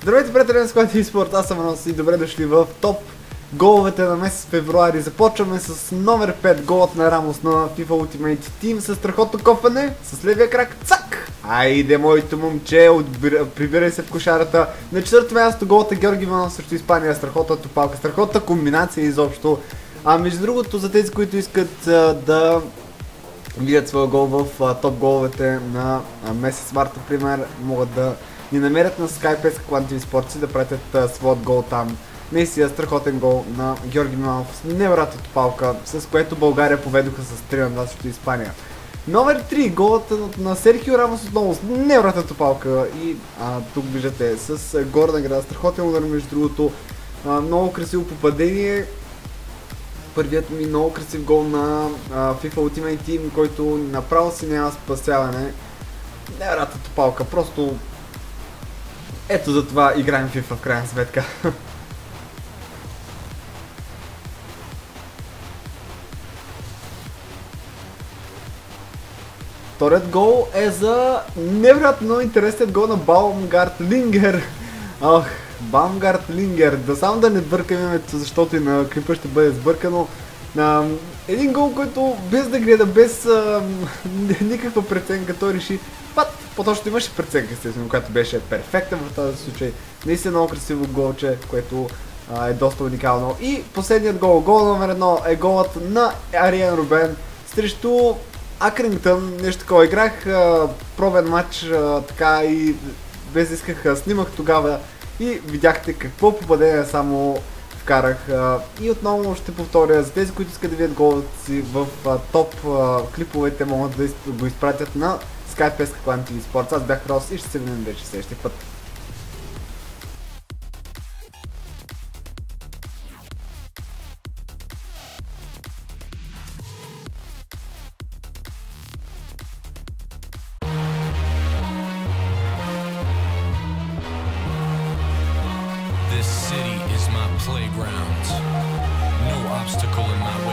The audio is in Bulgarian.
Здравейте, приятели на Squad eSport, аз съм Анос и добре дошли в топ головете на месец февруари. Започваме с номер 5, голът на Рамос на FIFA Ultimate Team с страхотно кофане, с левия крак, цак! Айде, моето момче, прибирай се в кошарата. На четвърто място голът е Георги Иванов срещу Испания, страхотна топалка, страхотна комбинация изобщо. Между другото, за тези, които искат да видят своя гол в топ головете на месец март, например, могат да ни намерят на Skype Quantum Sports и да пратят своят гол там. Наистина страхотен гол на Георги Миланов с невероятна топалка, с което България поведоха с 3-2 срещу Испания. Номер 3, голът на Серхио Рамос отново с невероятна топалка и тук виждате с горна града, страхотен удар между другото, много красиво попадение. Първият ми много красив гол на FIFA Ultimate Team, който направо си няма спасяване. Невероятна топалка, просто ето за това играем FIFA в крайна сметка. Вторият гол е за невероятно интересният гол на Baumgart Linger. Baumgart Linger. Да само да не бъркам името, защото и на клипа ще бъде сбъркано. Един гол, който без да гледа, без никаква преценка, той реши по-точно имаше преценка, естествено, която беше перфектна в този случай. Наистина много красиво голче, което е доста уникално. И последният гол, гол номер 1 е голът на Ариен Рубен срещу Акрингтън. Нещо такова играх, пробен матч, така и без исках, снимах тогава и видяхте какво попадение само вкарах. И отново ще повторя, за тези, които искат да видят голът си в топ клиповете, могат да го изпратят на Skype Quantum Sports. Аз бях Рос и ще се видим вече следващия път. This city is my playground. No obstacle in my way.